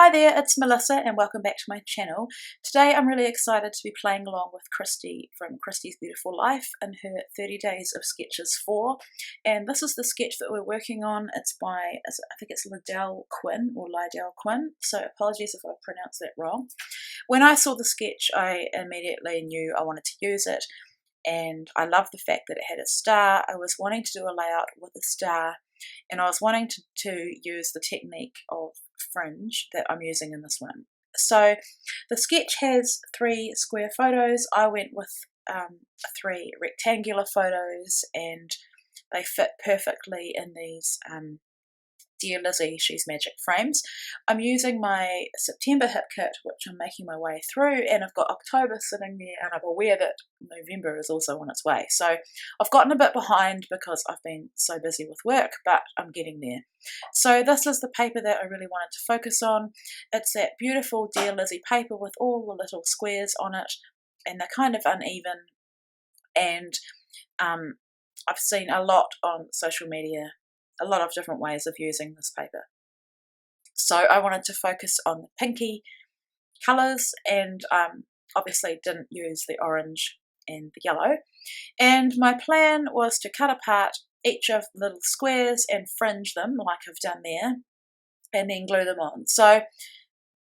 Hi there, it's Melissa and welcome back to my channel. Today I'm really excited to be playing along with Christy from Christy's Beautiful Life in her 30 Days of Sketches 4. And this is the sketch that we're working on. It's by, I think it's Liddell Quinn, so apologies if I pronounced that wrong. When I saw the sketch I immediately knew I wanted to use it, and I love the fact that it had a star. I was wanting to do a layout with a star, and I was wanting to use the technique of fringe that I'm using in this one. So the sketch has 3 square photos. I went with 3 rectangular photos, and they fit perfectly in these Dear Lizzie, She's Magic frames. I'm using my September hip kit, which I'm making my way through, and I've got October sitting there, and I'm aware that November is also on its way. So I've gotten a bit behind because I've been so busy with work, but I'm getting there. So this is the paper that I really wanted to focus on. It's that beautiful Dear Lizzie paper with all the little squares on it, and they're kind of uneven, and I've seen a lot on social media, a lot of different ways of using this paper. So I wanted to focus on the pinky colours, and obviously didn't use the orange and the yellow. And my plan was to cut apart each of the little squares and fringe them like I've done there, and then glue them on. So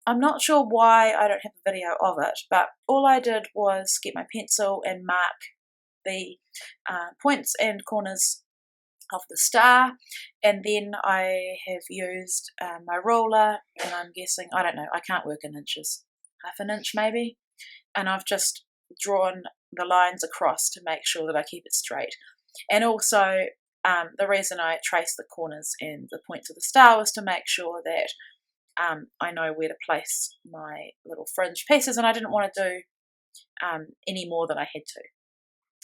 I'm not sure why I don't have a video of it, but all I did was get my pencil and mark the points and corners of the star, and then I have used my ruler, and I'm guessing, I don't know, I can't work in inches, half an inch maybe, and I've just drawn the lines across to make sure that I keep it straight. And also the reason I traced the corners and the points of the star was to make sure that I know where to place my little fringe pieces, and I didn't want to do any more than I had to.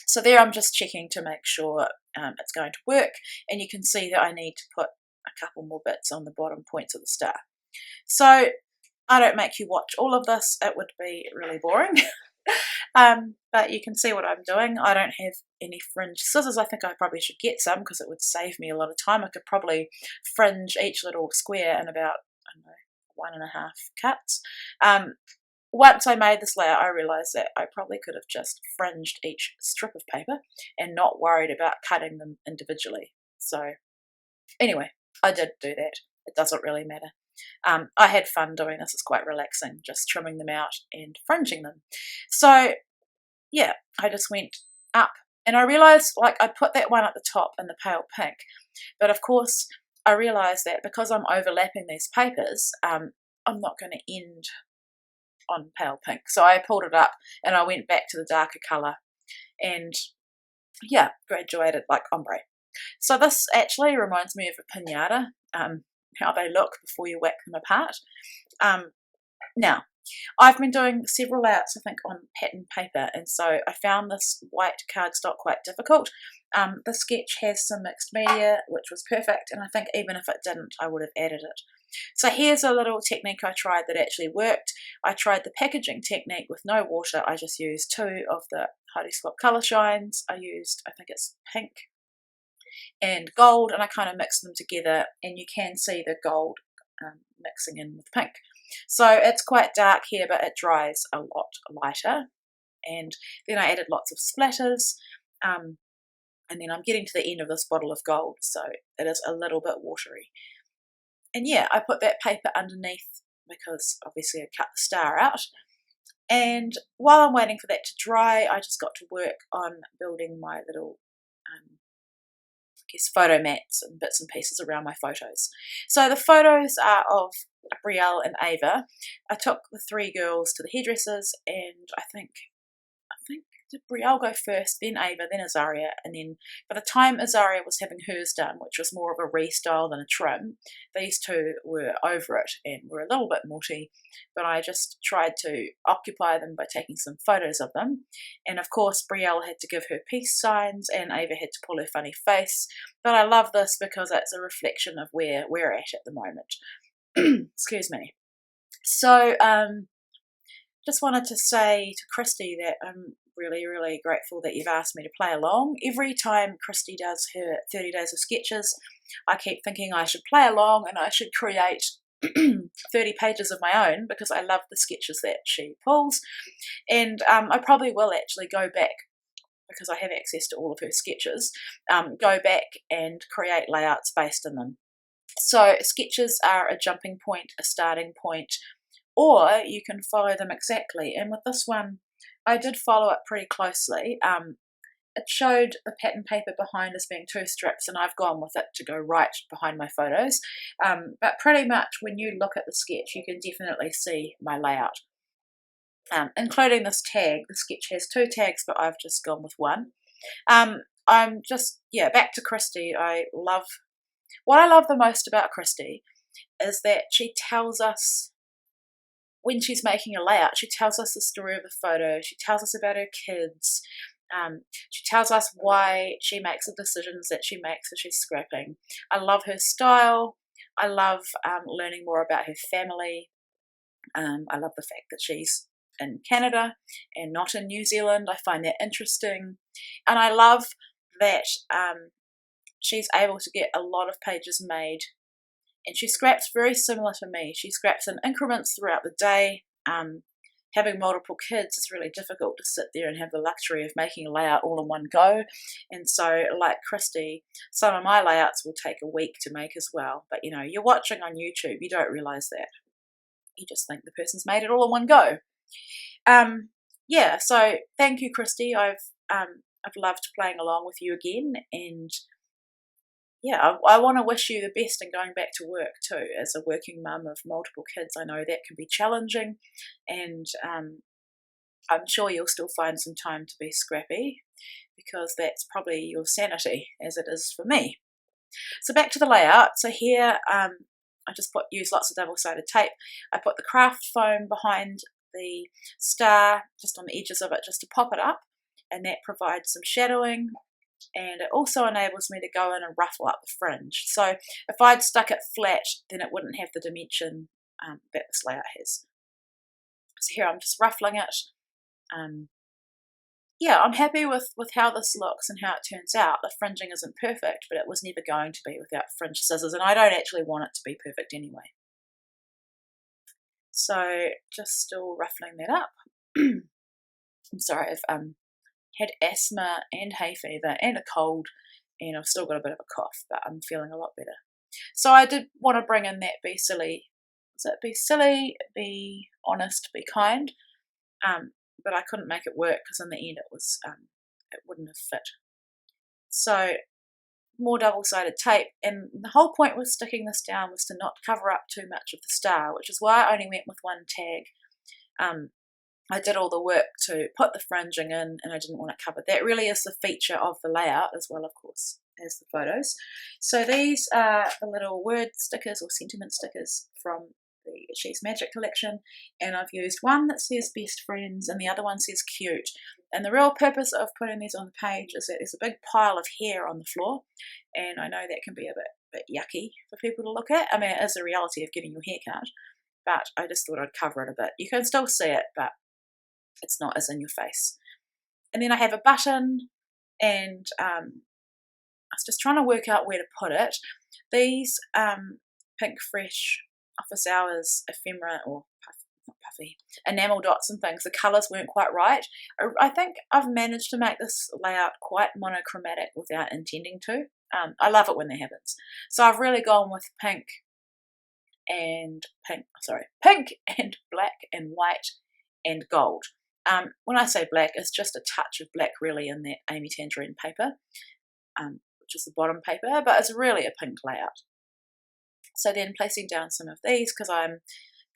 So there I'm just checking to make sure it's going to work, and you can see that I need to put a couple more bits on the bottom points of the star. So I don't make you watch all of this, it would be really boring. But you can see what I'm doing. I don't have any fringe scissors. I think I probably should get some because it would save me a lot of time. I could probably fringe each little square in about, I don't know, 1.5 cuts. Once I made this layout, I realised that I probably could have just fringed each strip of paper and not worried about cutting them individually. So anyway, I did do that. It doesn't really matter. I had fun doing this. It's quite relaxing, just trimming them out and fringing them. So yeah, I just went up, and I realised, like, I put that one at the top in the pale pink, but of course I realised that because I'm overlapping these papers, I'm not going to end on pale pink. So I pulled it up and I went back to the darker colour, and yeah, graduated like ombre. So this actually reminds me of a piñata, how they look before you whack them apart. Now, I've been doing several layouts, I think, on pattern paper, and so I found this white cardstock quite difficult. The sketch has some mixed media, which was perfect, and I think even if it didn't, I would have added it. So here's a little technique I tried that actually worked. I tried the packaging technique with no water. I just used 2 of the Heidi Swap colour shines. I used, I think it's pink and gold, and I kind of mixed them together, and you can see the gold mixing in with pink. So it's quite dark here, but it dries a lot lighter. And then I added lots of splatters, and then I'm getting to the end of this bottle of gold, so it is a little bit watery. And yeah, I put that paper underneath because obviously I cut the star out. And while I'm waiting for that to dry, I just got to work on building my little, I guess, photo mats and bits and pieces around my photos. So the photos are of Brielle and Ava. I took the 3 girls to the hairdressers, and I think did Brielle go first, then Ava, then Azaria, and then by the time Azaria was having hers done, which was more of a restyle than a trim, these 2 were over it and were a little bit naughty, but I just tried to occupy them by taking some photos of them. And of course Brielle had to give her peace signs, and Ava had to pull her funny face, but I love this because it's a reflection of where we're at the moment. Excuse me. So just wanted to say to Christy that I'm really grateful that you've asked me to play along. Every time Christy does her 30 Days of Sketches, I keep thinking I should play along and I should create 30 pages of my own because I love the sketches that she pulls, and I probably will actually go back, because I have access to all of her sketches, go back and create layouts based on them. So sketches are a jumping point, a starting point, or you can follow them exactly. And with this one, I did follow it pretty closely. It showed the pattern paper behind as being 2 strips, and I've gone with it to go right behind my photos. But pretty much when you look at the sketch, you can definitely see my layout. Including this tag. The sketch has 2 tags, but I've just gone with 1. I'm just, back to Christy. What I love the most about Christy is that she tells us, when she's making a layout, she tells us the story of the photo, she tells us about her kids, she tells us why she makes the decisions that she makes as she's scrapping. I love her style. I love learning more about her family. I love the fact that she's in Canada and not in New Zealand. I find that interesting. And I love that she's able to get a lot of pages made, and she scraps very similar to me. She scraps in increments throughout the day. Having multiple kids, it's really difficult to sit there and have the luxury of making a layout all in one go. And so, like Christy, some of my layouts will take a week to make as well. But you're watching on YouTube, you don't realise that. You just think the person's made it all in one go. So thank you, Christy. I've loved playing along with you again, and I want to wish you the best in going back to work too. As a working mum of multiple kids, I know that can be challenging, and I'm sure you'll still find some time to be scrappy, because that's probably your sanity, as it is for me. So back to the layout. So here I just use lots of double-sided tape. I put the craft foam behind the star, just on the edges of it, just to pop it up, and that provides some shadowing. And it also enables me to go in and ruffle up the fringe. So if I'd stuck it flat, then it wouldn't have the dimension that this layout has. So here I'm just ruffling it. I'm happy with how this looks and how it turns out. The fringing isn't perfect, but it was never going to be without fringe scissors, and I don't actually want it to be perfect anyway. So just still ruffling that up. I'm sorry, I've had asthma and hay fever and a cold, and I've still got a bit of a cough, but I'm feeling a lot better. So I did want to bring in that be silly. Is it be silly, be honest, be kind? But I couldn't make it work, because in the end it wouldn't have fit. So more double-sided tape, and the whole point with sticking this down was to not cover up too much of the star, which is why I only went with 1 tag. I did all the work to put the fringing in, and I didn't want it covered. That really is the feature of the layout, as well, of course, as the photos. So these are the little word stickers or sentiment stickers from the She's Magic collection, and I've used one that says best friends and the other one says cute. And the real purpose of putting these on the page is that there's a big pile of hair on the floor, and I know that can be a bit yucky for people to look at. I mean, it is the reality of getting your hair cut, but I just thought I'd cover it a bit. You can still see it, but it's not as in your face. And then I have a button, and I was just trying to work out where to put it. These Pink Fresh Office Hours ephemera, or not puffy, enamel dots and things, the colours weren't quite right. I think I've managed to make this layout quite monochromatic without intending to. I love it when that happens. So I've really gone with pink and black and white and gold. When I say black, it's just a touch of black really in that Amy Tangerine paper, which is the bottom paper, but it's really a pink layout. So then placing down some of these, because I'm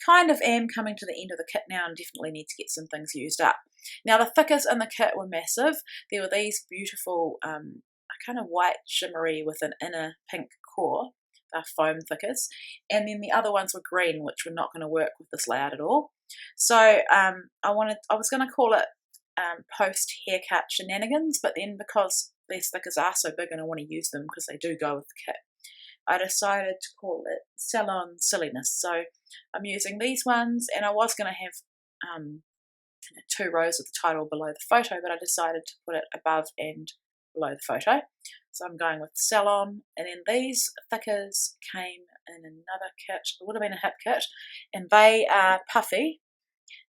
kind of coming to the end of the kit now and definitely need to get some things used up. Now the thickers in the kit were massive. There were these beautiful kind of white shimmery with an inner pink core, foam thickers, and then the other ones were green, which were not going to work with this layout at all. So I was going to call it post haircut shenanigans, but then because these stickers are so big and I want to use them because they do go with the kit, I decided to call it Salon Silliness. So I'm using these ones, and I was going to have 2 rows of the title below the photo, but I decided to put it above and below the photo. So I'm going with Salon, and then these thickers came in another kit. It would have been a hip kit, and they are puffy,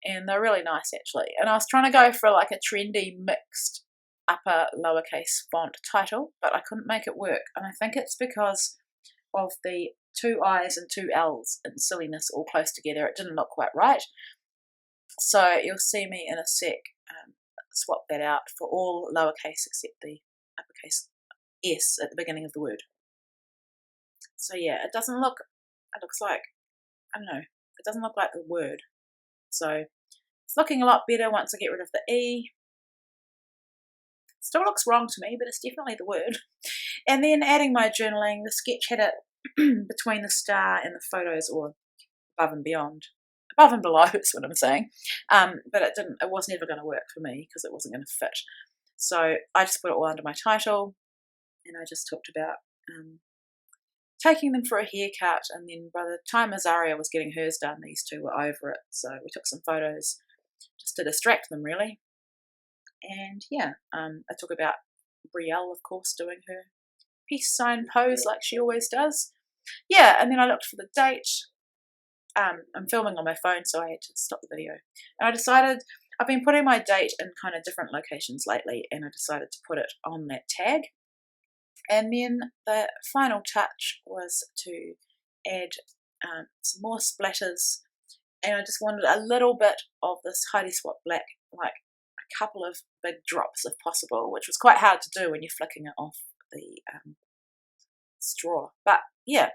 and they're really nice actually. And I was trying to go for like a trendy mixed upper lowercase font title, but I couldn't make it work, and I think it's because of the 2 I's and 2 L's in Silliness all close together. It didn't look quite right, so you'll see me in a sec swap that out for all lowercase except the uppercase S at the beginning of the word. So yeah, it doesn't look, it looks like, I don't know, it doesn't look like the word. So it's looking a lot better once I get rid of the E. Still looks wrong to me, but it's definitely the word. And then adding my journaling, the sketch had it between the star and the photos, or above and beyond. Above and below is what I'm saying. But it was never going to work for me because it wasn't going to fit. So I just put it all under my title, and I just talked about taking them for a haircut, and then by the time Azaria was getting hers done, these two were over it. So we took some photos just to distract them, really. And yeah, I talk about Brielle, of course, doing her peace sign pose like she always does. Yeah, and then I looked for the date. I'm filming on my phone, so I had to stop the video. And I decided, I've been putting my date in kind of different locations lately, and I decided to put it on that tag. And then the final touch was to add some more splatters, and I just wanted a little bit of this Heidi Swap Black, like a couple of big drops if possible, which was quite hard to do when you're flicking it off the straw. But yeah,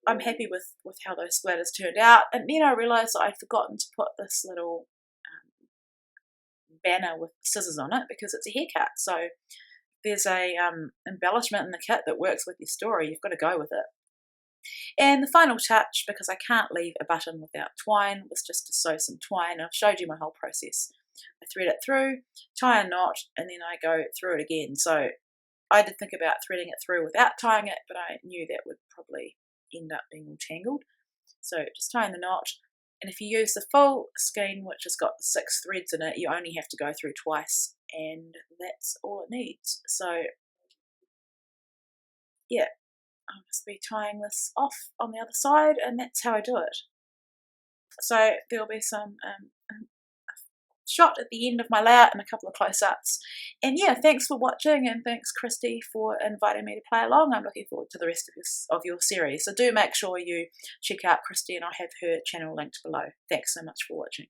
I'm happy with how those splatters turned out. And then I realised I'd forgotten to put this little banner with scissors on it because it's a haircut. So there's a embellishment in the kit that works with your story. You've got to go with it. And the final touch, because I can't leave a button without twine, was just to sew some twine. I've showed you my whole process. I thread it through, tie a knot, and then I go through it again. So I did think about threading it through without tying it, but I knew that would probably end up being all tangled. So just tying the knot. And if you use the full skein, which has got the 6 threads in it, you only have to go through twice, and that's all it needs. So yeah, I'll just be tying this off on the other side, and that's how I do it. So there'll be some shot at the end of my layout and a couple of close-ups. And yeah, thanks for watching, and thanks Christy for inviting me to play along. I'm looking forward to the rest of your series. So do make sure you check out Christy, and I'll have her channel linked below. Thanks so much for watching.